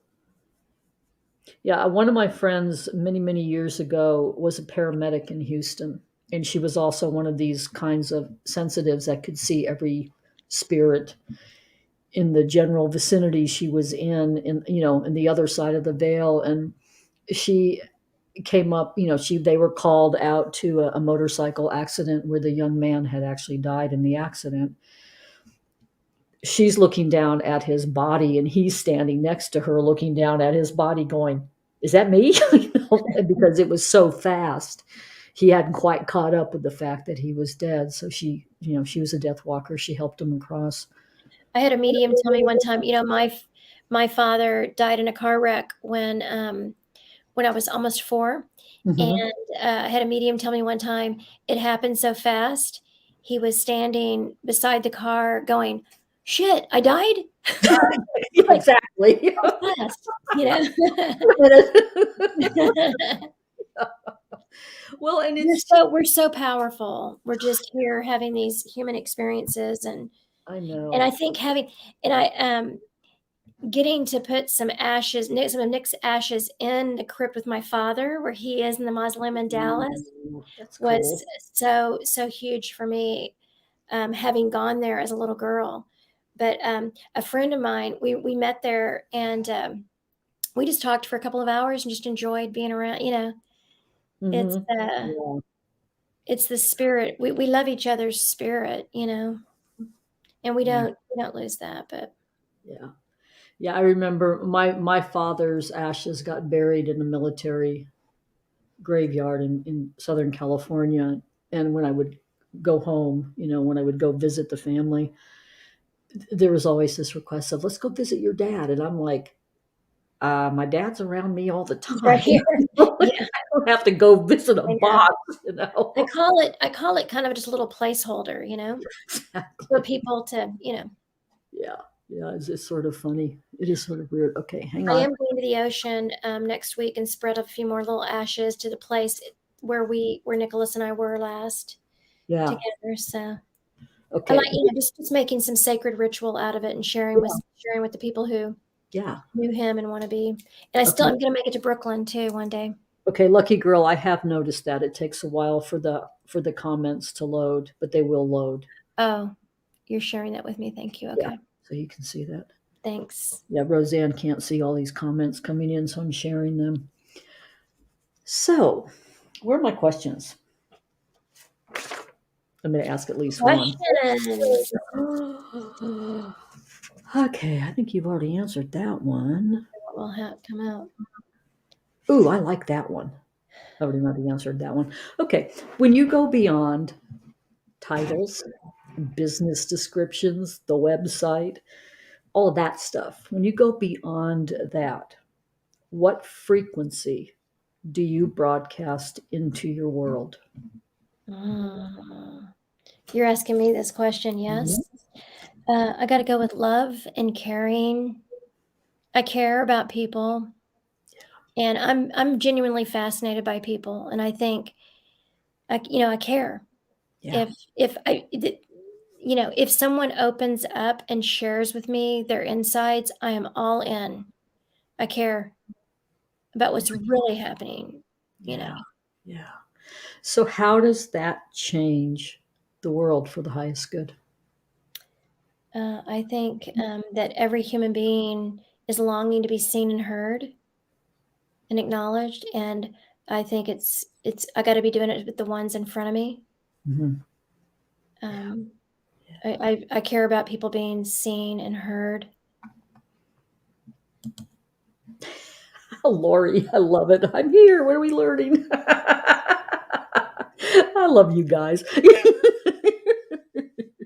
Yeah, one of my friends many, many years ago was a paramedic in Houston, and she was also one of these kinds of sensitives that could see every spirit in the general vicinity she was in the other side of the veil. And she came up, they were called out to a motorcycle accident where the young man had actually died in the accident. She's looking down at his body and he's standing next to her looking down at his body going, is that me? Because it was so fast. He hadn't quite caught up with the fact that he was dead. So she was a death walker. She helped him across. I had a medium tell me one time, my father died in a car wreck when I was almost 4. Mm-hmm. And I had a medium tell me one time, it happened so fast. He was standing beside the car going, shit, I died. Exactly. Fast, Well, and we're so powerful. We're just here having these human experiences, and I know. And I think getting to put some of Nick's ashes in the crypt with my father, where he is in the mausoleum in Dallas, was cool. so huge for me, having gone there as a little girl. But a friend of mine, we met there, and we just talked for a couple of hours and just enjoyed being around. Mm-hmm. It's the spirit. We love each other's spirit, and we don't lose that. But yeah, I remember my father's ashes got buried in a military graveyard in Southern California, and when I would go home, when I would go visit the family, there was always this request of, let's go visit your dad. And I'm like, my dad's around me all the time. Right here. I don't have to go visit a box. I call it kind of just a little placeholder, Exactly. for people to, Yeah, it's sort of funny. It is sort of weird. Okay, hang on. I am going to the ocean next week and spread a few more little ashes to the place where Nicholas and I were last together. So okay, I like just making some sacred ritual out of it and sharing with the people who knew him and want to be. And I'm going to make it to Brooklyn too one day. Okay, lucky girl. I have noticed that it takes a while for the comments to load, but they will load. Oh, you're sharing that with me. Thank you. Okay. Yeah, so you can see that. Thanks. Yeah, Rosanne can't see all these comments coming in, so I'm sharing them. So, where are my questions? I'm going to ask at least one. Okay, I think you've already answered that one. What will come out? Ooh, I like that one. I already answered that one. Okay, when you go beyond titles, business descriptions, the website, all of that stuff, when you go beyond that, What frequency do you broadcast into your world? You're asking me this question, yes? I got to go with love and caring. I care about people, and I'm genuinely fascinated by people, and I think I care. Yeah. If I th- if someone opens up and shares with me their insights, I am all in. I care about what's really happening, you know. Yeah. Yeah. So, how does that change the world for the highest good? I think that every human being is longing to be seen and heard and acknowledged, and I think it's I got to be doing it with the ones in front of me. Mhm. Um, I care about people being seen and heard. Oh, Lori, I love it. I'm here. What are we learning? I love you guys.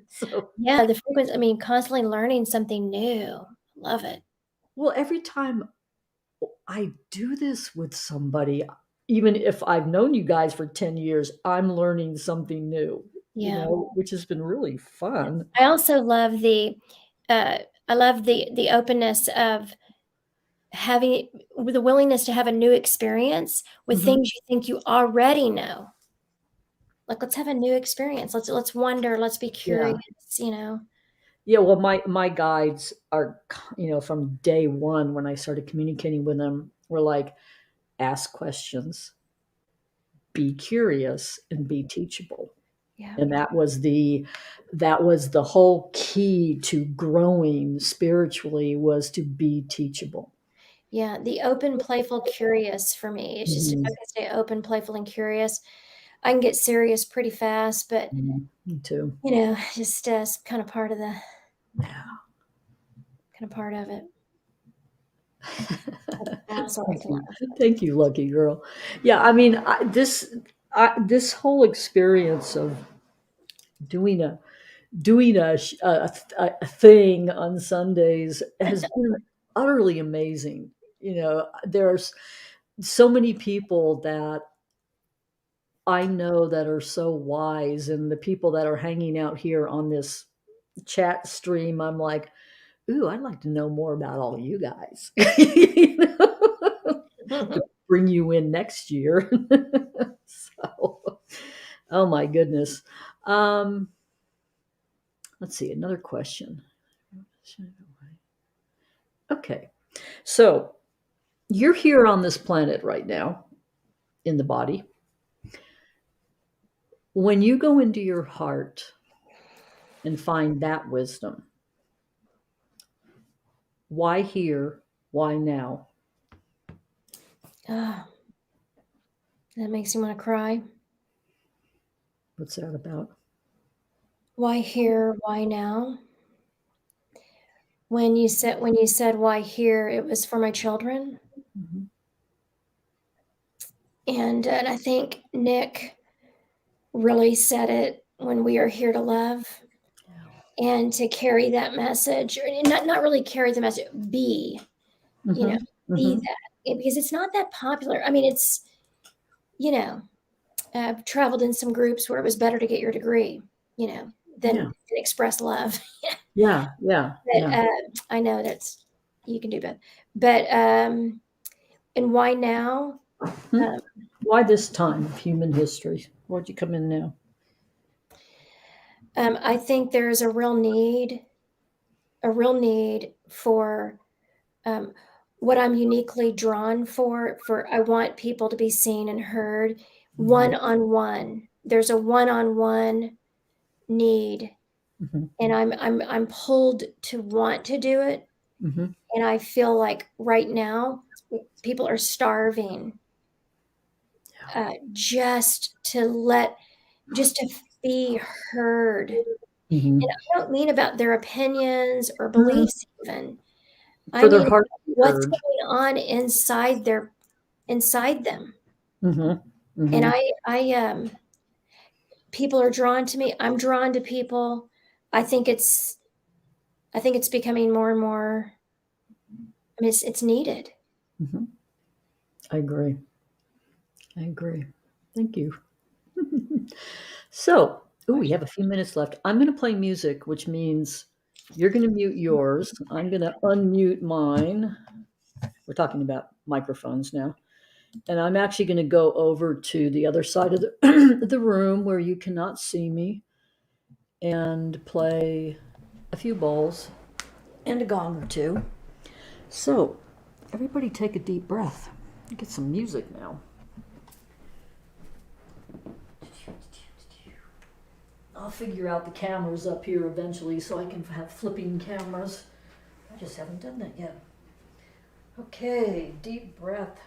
So, Yeah, the frequency. I mean, constantly learning something new. Love it. well, every time I do this with somebody, even if I've known you guys for 10 years, I'm learning something new, Yeah. which has been really fun. I also love uh, the openness of having with the willingness to have a new experience with Mhm. things you think you already know. Like, let's have a new experience. Let's wonder. Let's be curious. Yeah. You know. Yeah, well, my guides are, from day one when I started communicating with them, were like, ask questions, be curious, and be teachable. Yeah. And that was the whole key to growing spiritually, was to be teachable. Yeah. The open, playful, curious for me. It's just if I Mhm. can stay open, playful, and curious, I can get serious pretty fast. But Mhm. Me too. just kind of part of the Yeah. kind of part of it. I also like Thank to you. laugh. Thank you, lucky girl. Yeah, I mean, this whole experience of doing a thing on Sundays has been utterly amazing. There's so many people that I know that are so wise, and the people that are hanging out here on this chat stream, I'm like, ooh, I'd like to know more about all of you guys. To bring you in next year. So, oh my goodness. Um, let's see, another question. Okay. So you're here on this planet right now in the body. When you go into your heart and find that wisdom, why here? Why now? Ah, that makes me want to cry. What's that about? Why here? Why now? When you said why here, it was for my children, Mhm. and I think Nick really said it when we are here to love and to carry that message, or not really carry the message, be you know Mhm. be Mhm. that, because it's not that popular. I mean, it's you know I've traveled in some groups where it was better to get your degree, Yeah. than express love. Yeah. Yeah. But Yeah. I know that's you can do both. But and why now? Hmm? Um, Why this time of human history? Why'd you come in now? I think there's a real need for um, what I'm uniquely drawn for. For I want people to be seen and heard one Mhm. on one. There's a one on one need, Mhm. and I'm pulled to want to do it. Mhm. And I feel like right now people are starving, just to be heard. And Mhm. I don't mean about their opinions or Mhm. beliefs even. I For their mean heart to be what's heard. going on inside them. Mhm. And Mhm. people are drawn to me. I'm drawn to people. I think it's I think it's becoming more and more. I mean, it's needed. Mhm. I agree. I agree. Thank you. So, we have a few minutes left. I'm going to play music, which means you're going to mute yours. I'm going to unmute mine. We're talking about microphones now. And I'm actually going to go over to the other side of the room where you cannot see me and play a few bowls and a gong or two. So, everybody take a deep breath. Get some music now. I'll figure out the cameras up here eventually so I can have flipping cameras. I just haven't done that yet. Okay, deep breath.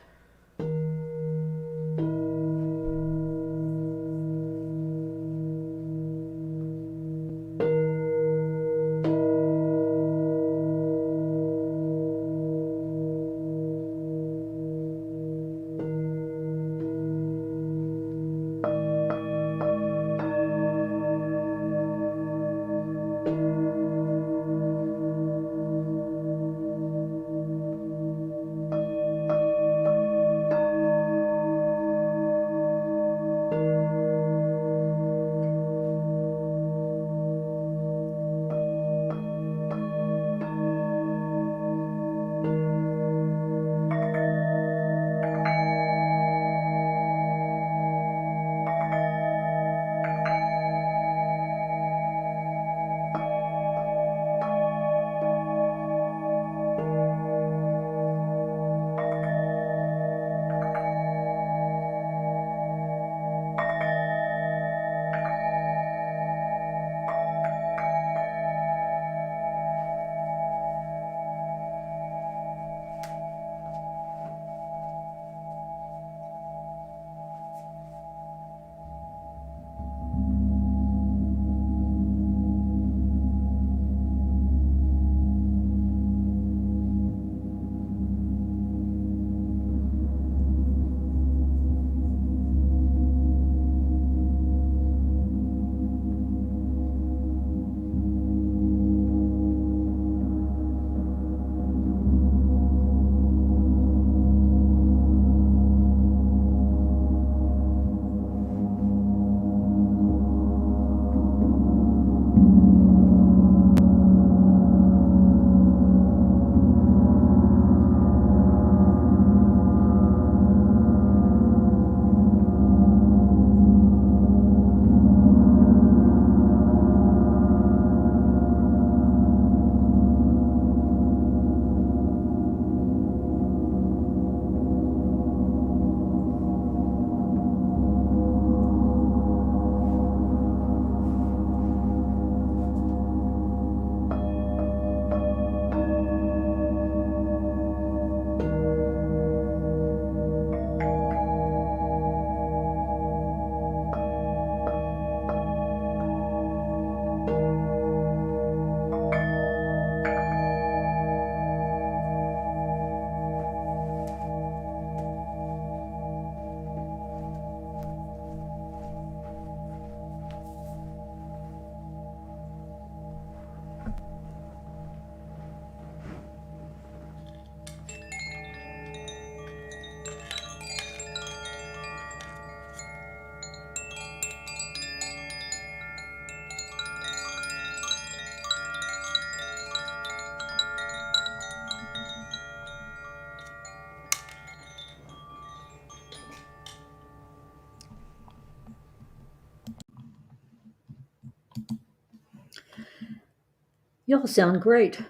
Y'all sound great.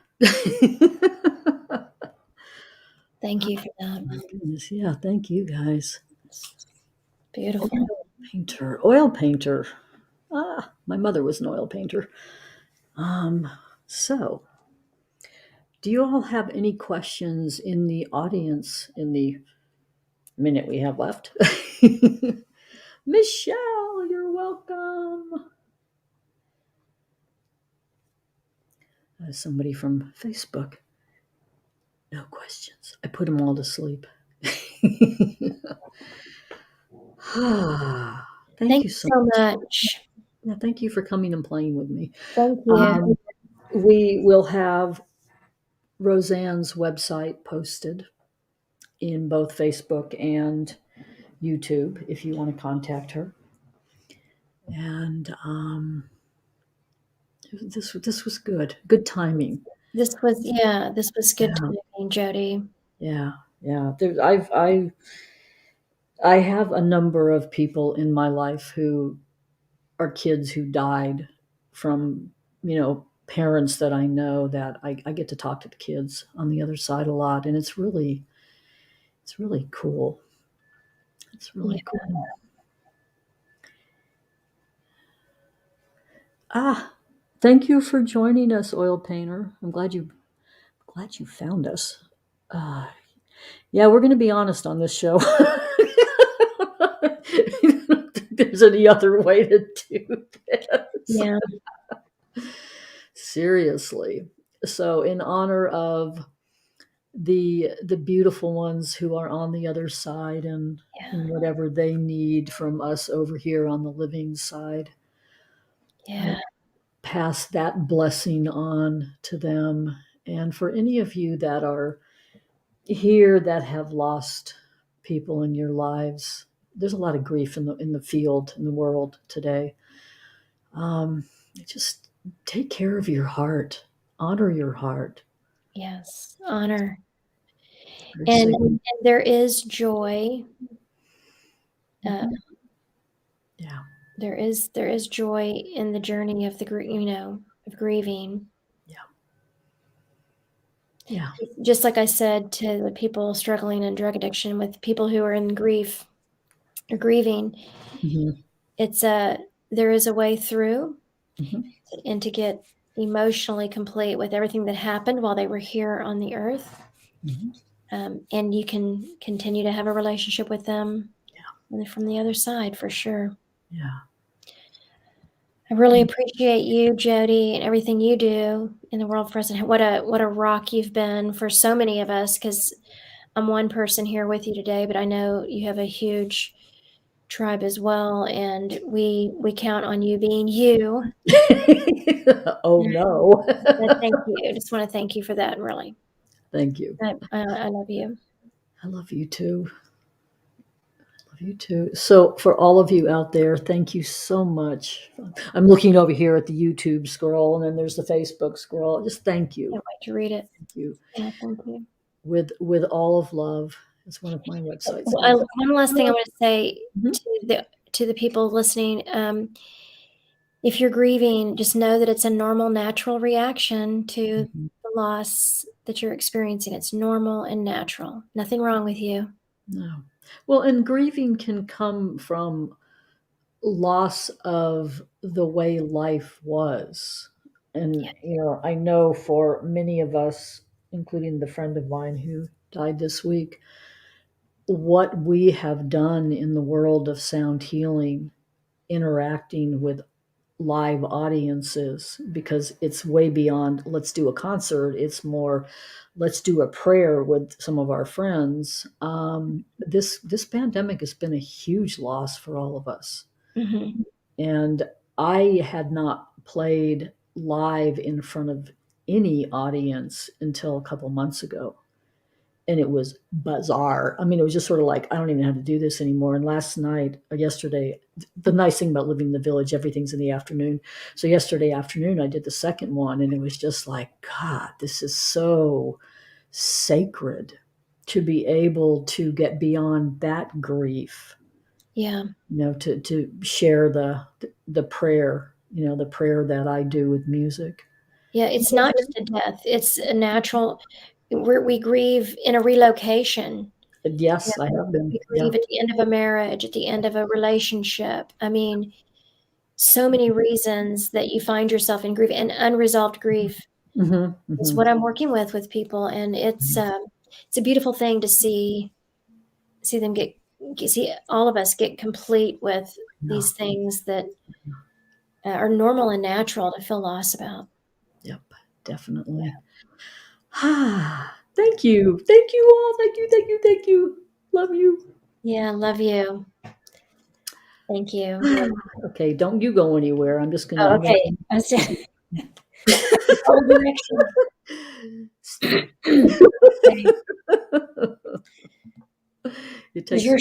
Thank you for that. My goodness, yeah, thank you guys. Beautiful. Oil painter. My mother was an oil painter. So, do you all have any questions in the audience in the minute we have left? Michelle, you're welcome. Somebody from Facebook. No questions. I put them all to sleep. Thank you so much. Yeah, thank you for coming and playing with me. Thank you. We will have Rosanne's website posted, in both Facebook and YouTube if you want to contact her. And this was good timing. This was good Yeah, timing, Jodi. yeah, yeah. I have a number of people in my life who are kids who died from, parents that I know, that I get to talk to the kids on the other side a lot, and it's really cool. It's Yeah. really cool. Thank you for joining us, Oil Painter. I'm glad you found us. Uh, yeah, we're going to be honest on this show. I don't think there's any other way to do this. Yeah. Seriously. So, in honor of the beautiful ones who are on the other side, and whatever they need from us over here on the living side, I Yeah. pass that blessing on to them. And for any of you that are here that have lost people in your lives, there's a lot of grief in the field, in the world today. Um, just take care of your heart, honor your heart. Yes. Honor. Very And sacred. there is joy. Uh, Mhm. Yeah, there is joy in the journey of of grieving. yeah, yeah. Just like I said to the people struggling in drug addiction, with people who are in grief or grieving, Hmm. there is a way through, Hmm. and to get emotionally complete with everything that happened while they were here on the earth. Hmm. And you can continue to have a relationship with them from the other side, for sure. Yeah. I really appreciate you, Jodi, and everything you do in the world for us. And what a rock you've been for so many of us. Because I'm one person here with you today, but I know you have a huge tribe as well, and we count on you being you. Oh no. Thank you. I just want to thank you for that. Really, Thank you. I love you. I love you too. Love you too. So, for all of you out there, thank you so much. I'm looking over here at the YouTube scroll, and then there's the Facebook scroll. Just thank you. Can't wait to read it. Thank you. Yeah, thank you. With all of love. It's one of my websites. One last thing I want to say Mhm. to the people listening. If you're grieving, just know that it's a normal, natural reaction to Mhm. the loss that you're experiencing. It's normal and natural. Nothing wrong with you. No. Well, and grieving can come from loss of the way life was. And, I know for many of us, including the friend of mine who died this week, what we have done in the world of sound healing, interacting with live audiences, because it's way beyond let's do a concert. It's more let's do a prayer with some of our friends. This pandemic has been a huge loss for all of us. Hmm. And I had not played live in front of any audience until a couple months ago. And it was bizarre. I mean, it was just sort of like, I don't even have to do this anymore. And last night or yesterday, the nice thing about living in the village, everything's in the afternoon. So yesterday afternoon, I did the second one, and it was just like, God, this is so sacred to be able to get beyond that grief, Yeah. to share the prayer, the prayer that I do with music. Yeah. It's not just a death, it's a natural. We grieve in a relocation. Yes, I have been. We Yeah. grieve at the end of a marriage, at the end of a relationship. I mean, so many reasons that you find yourself in grief, and unresolved grief Hmm. is Hmm. what I'm working with people, and it's a beautiful thing to see them see all of us get complete with No. these things that are normal and natural to feel loss about. Yep, definitely. Thank you. Thank you all. Thank you. Thank you. Thank you. Love you. Yeah, love you. Thank you. Okay, don't you go anywhere. I'm just gonna. Oh, I'm gonna. okay. I was just all direction. Okay. It takes You're